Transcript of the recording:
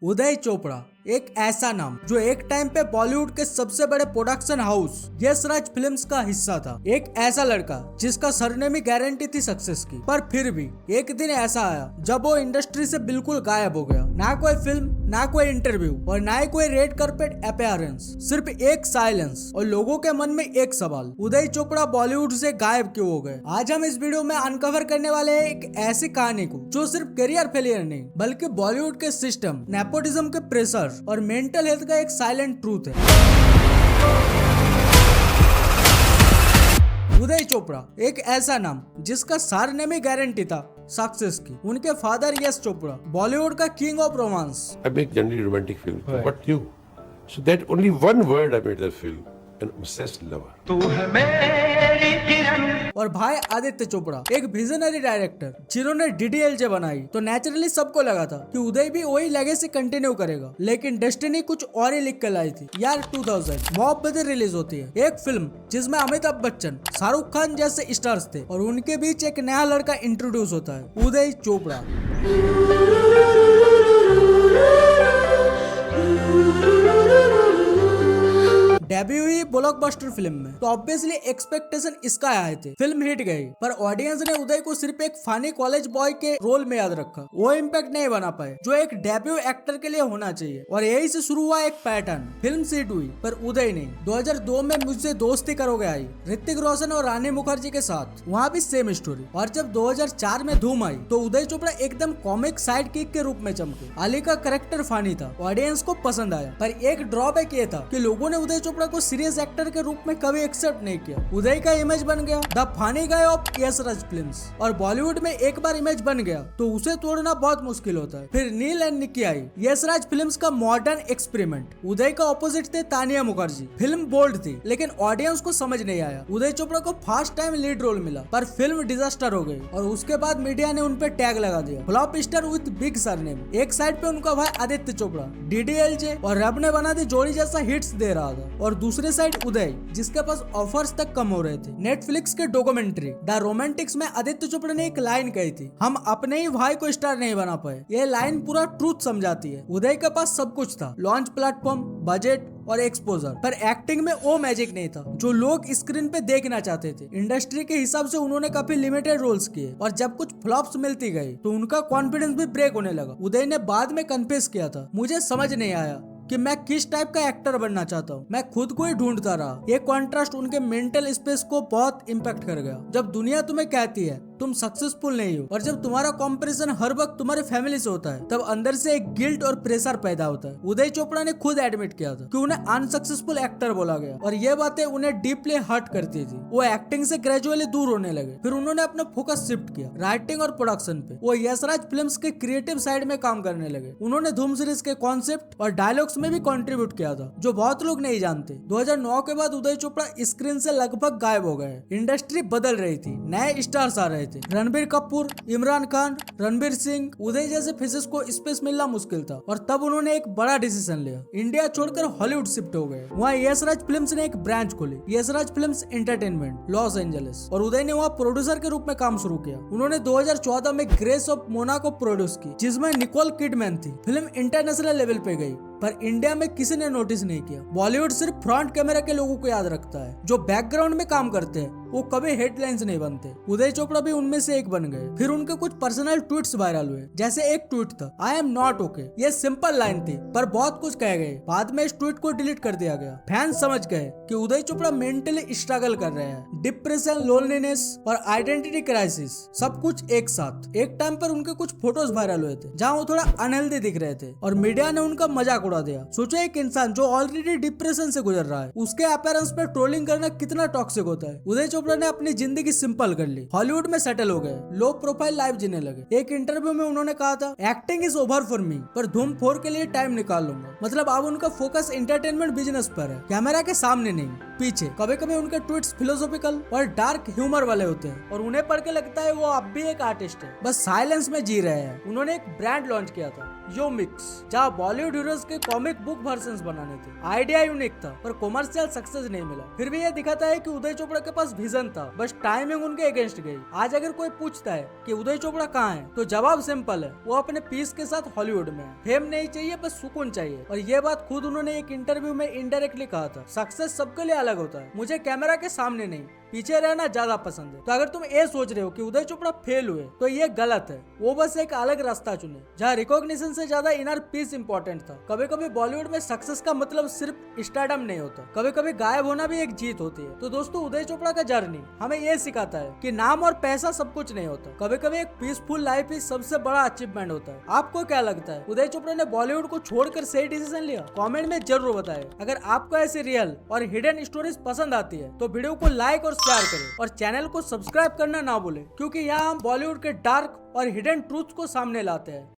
उदय चोपड़ा एक ऐसा नाम जो एक टाइम पे बॉलीवुड के सबसे बड़े प्रोडक्शन हाउस यश राज फिल्म्स का हिस्सा था। एक ऐसा लड़का जिसका सरनेम ही गारंटी थी सक्सेस की, पर फिर भी एक दिन ऐसा आया जब वो इंडस्ट्री से बिल्कुल गायब हो गया। ना कोई फिल्म, ना कोई इंटरव्यू और ना ही कोई रेड कार्पेट अपीयरेंस, सिर्फ एक साइलेंस और लोगों के मन में एक सवाल, उदय चोपड़ा बॉलीवुड से गायब क्यों हो गए। आज हम इस वीडियो में अनकवर करने वाले हैं एक ऐसी कहानी को जो सिर्फ करियर फेलियर नहीं बल्कि बॉलीवुड के सिस्टम, नेपोटिज्म के प्रेशर और मेंटल हेल्थ का एक साइलेंट ट्रूथ है। उदय चोपड़ा एक ऐसा नाम जिसका सरनेम ही गारंटी था सक्सेस की। उनके फादर यश चोपड़ा बॉलीवुड का king of romance. I make generally romantic film. Right. But you, so that only one word I made that film, an obsessed lover. तू है मेरी किरण। और भाई आदित्य चोपड़ा एक विजनरी डायरेक्टर जिन्होंने डीडीएलजे बनाई, तो नेचुरली सबको लगा था कि उदय भी वही लेगेसी कंटिन्यू करेगा। लेकिन डेस्टिनी कुछ और ही लिख कर लाई थी यार। 2000 मोहब्बतें रिलीज होती है, एक फिल्म जिसमें अमिताभ बच्चन, शाहरुख खान जैसे स्टार्स थे और उनके बीच एक नया लड़का इंट्रोड्यूस होता है, उदय चोपड़ा। डेब्यू हुई ब्लॉकबस्टर फिल्म में, तो ऑब्वियसली एक्सपेक्टेशन इसका आए थे। फिल्म हिट गई, पर ऑडियंस ने उदय को सिर्फ एक फनी कॉलेज बॉय के रोल में याद रखा। वो इम्पैक्ट नहीं बना पाए जो एक डेब्यू एक्टर के लिए होना चाहिए, और यही से शुरू हुआ एक पैटर्न। फिल्म हिट हुई पर उदय नहीं। 2002 में मुझसे दोस्ती करोगे आई ऋतिक रोशन और रानी मुखर्जी के साथ, वहाँ भी सेम स्टोरी। और जब 2004 में धूम आई तो उदय चोपड़ा एकदम कॉमिक साइड किक के रूप में चमके। अली का करेक्टर फनी था, ऑडियंस को पसंद आया, पर एक ड्रॉबैक ये था कि लोगों ने उदय चोपड़ा को सीरियस एक्टर के रूप में कभी एक्सेप्ट नहीं किया। उदय का इमेज बन गया the funny guy of Yash Raj films, और बॉलीवुड में एक बार इमेज बन गया तो उसे तोड़ना बहुत मुश्किल होता है। फिर नील एंड निक्की आई, यश राज फिल्म्स का मॉडर्न एक्सपेरिमेंट। उदय का ऑपोजिट थे तानिया मुखर्जी। फिल्म बोल्ड थी लेकिन ऑडियंस को समझ नहीं आया। उदय चोपड़ा को फर्स्ट टाइम लीड रोल मिला, पर फिल्म डिजास्टर हो गई और उसके बाद मीडिया ने उन पे टैग लगा दिया, flop star with big surname. एक साइड पे उनका भाई आदित्य चोपड़ा डीडीएलजे और रब ने बना दी जोड़ी जैसा हिट्स दे रहा था, और दूसरे साइड उदय जिसके पास ऑफर्स तक कम हो रहे थे। नेटफ्लिक्स के डॉक्यूमेंट्री द रोमांटिक्स में आदित्य चोपड़ा ने एक लाइन कही थी, हम अपने ही भाई को स्टार नहीं बना पाए। ये लाइन पूरा ट्रूथ समझाती है। उदय के पास सब कुछ था, लॉन्च प्लेटफॉर्म, बजट और एक्सपोजर, पर एक्टिंग में वो मैजिक नहीं था जो लोग स्क्रीन पे देखना चाहते थे। इंडस्ट्री के हिसाब से उन्होंने काफी लिमिटेड रोल्स किए, और जब कुछ फ्लॉप्स मिलती गई तो उनका कॉन्फिडेंस भी ब्रेक होने लगा। उदय ने बाद में कन्फेस किया था, मुझे समझ नहीं आया कि मैं किस टाइप का एक्टर बनना चाहता हूँ, मैं खुद को ही ढूंढता रहा। ये कॉन्ट्रास्ट उनके मेंटल स्पेस को बहुत इम्पैक्ट कर गया। जब दुनिया तुम्हें कहती है तुम सक्सेसफुल नहीं हो, और जब तुम्हारा कंपैरिजन हर वक्त तुम्हारे फैमिली से होता है, तब अंदर से एक गिल्ट और प्रेशर पैदा होता है। उदय चोपड़ा ने खुद एडमिट किया था कि उन्हें अनसक्सेसफुल एक्टर बोला गया, और ये बातें उन्हें डीपली हर्ट करती थी। वो एक्टिंग से ग्रेजुअली दूर होने लगे। फिर उन्होंने अपना फोकस शिफ्ट किया राइटिंग और प्रोडक्शन पे। वो यश राज फिल्म्स के क्रिएटिव साइड में काम करने लगे। उन्होंने धूम सीरीज के कॉन्सेप्ट और डायलॉग्स में भी कंट्रीब्यूट किया था, जो बहुत लोग नहीं जानते। 2009 के बाद उदय चोपड़ा स्क्रीन से लगभग गायब हो गए। इंडस्ट्री बदल रही थी, नए स्टार्स आ रहे थे, रणबीर कपूर, इमरान खान, रणबीर सिंह, उदय जैसे फेसेस को स्पेस मिलना मुश्किल था। और तब उन्होंने एक बड़ा डिसीजन लिया, इंडिया छोड़कर हॉलीवुड शिफ्ट हो गए। वहाँ यश राज फिल्म्स ने एक ब्रांच खोली, यश Raj films entertainment, Los Angeles, और उदय ने वहाँ प्रोड्यूसर के रूप में काम शुरू किया। उन्होंने 2014 में ग्रेस ऑफ मोनाको प्रोड्यूस की, जिसमें निकोल किडमैन थी। फिल्म इंटरनेशनल लेवल पे गई, पर इंडिया में किसी ने नोटिस नहीं किया। बॉलीवुड सिर्फ फ्रंट कैमरा के लोगों को याद रखता है, जो बैकग्राउंड में काम करते हैं वो कभी हेडलाइंस नहीं बनते। उदय चोपड़ा भी उनमें से एक बन गए। फिर उनके कुछ पर्सनल ट्वीट्स वायरल हुए, जैसे एक ट्वीट था, आई एम नॉट ओके। ये सिंपल लाइन थी पर बहुत कुछ कह गए। बाद में इस ट्वीट को डिलीट कर दिया गया। फैंस समझ गए कि उदय चोपड़ा मेंटली स्ट्रगल कर रहे हैं, डिप्रेशन, लोनलीनेस और आइडेंटिटी क्राइसिस, सब कुछ एक साथ। एक टाइम पर उनके कुछ फोटोज वायरल हुए थे जहाँ वो थोड़ा अनहेल्दी दिख रहे थे, और मीडिया ने उनका मजाक उड़ा दिया। सोचो एक इंसान जो ऑलरेडी डिप्रेशन से गुजर रहा है, उसके अपीयरेंस पे ट्रोलिंग करना कितना टॉक्सिक होता है। उदय चोपड़ा ने अपनी जिंदगी सिंपल कर ली, हॉलीवुड में सेटल हो गए, लो प्रोफाइल लाइफ जीने लगे। एक इंटरव्यू में उन्होंने कहा था, acting is over for me, पर धूम 4 के लिए टाइम निकाल लूंगा। मतलब अब उनका फोकस एंटरटेनमेंट बिजनेस पर है, कैमरा के सामने नहीं, पीछे। कभी कभी उनके ट्वीट्स फिलोसॉफिकल और डार्क ह्यूमर वाले होते हैं, और उन्हें पढ़ के लगता है वो अब भी एक आर्टिस्ट है, बस साइलेंस में जी रहे हैं। उन्होंने एक ब्रांड लॉन्च किया था, यो मिक्स, जहाँ बॉलीवुड हीरोज के कॉमिक बुक वर्जन्स बनाने थे। आइडिया यूनिक था पर कॉमर्शियल सक्सेस नहीं मिला। फिर भी ये दिखाता है कि उदय चोपड़ा के पास विजन था, बस टाइमिंग उनके अगेंस्ट गई। आज अगर कोई पूछता है कि उदय चोपड़ा कहाँ है, तो जवाब सिंपल है, वो अपने पीस के साथ हॉलीवुड में है। फेम नहीं चाहिए, बस सुकून चाहिए। और ये बात खुद उन्होंने एक इंटरव्यू में इनडायरेक्टली कहा था। सक्सेस सबके लिए अलग होता है, मुझे कैमरा के सामने नहीं पीछे रहना ज्यादा पसंद है। तो अगर तुम ये सोच रहे हो कि उदय चोपड़ा फेल हुए, तो ये गलत है। वो बस एक अलग रास्ता चुने जहाँ रिकॉग्निशन से ज्यादा इनर पीस इंपॉर्टेंट था। कभी कभी बॉलीवुड में सक्सेस का मतलब सिर्फ स्टारडम नहीं होता, कभी कभी गायब होना भी एक जीत होती है। तो दोस्तों, उदय चोपड़ा का जर्नी हमें ये सिखाता है कि नाम और पैसा सब कुछ नहीं होता। कभी कभी एक पीसफुल लाइफ ही सबसे बड़ा अचीवमेंट होता है। आपको क्या लगता है, उदय चोपड़ा ने बॉलीवुड को छोड़कर सही डिसीजन लिया? कमेंट में जरूर बताएं। अगर आपको ऐसी रियल और हिडन स्टोरीज पसंद आती है तो वीडियो को लाइक और शेयर करें और चैनल को सब्सक्राइब करना ना भूलें, क्योंकि यहाँ हम बॉलीवुड के डार्क और हिडन ट्रूथ को सामने लाते हैं।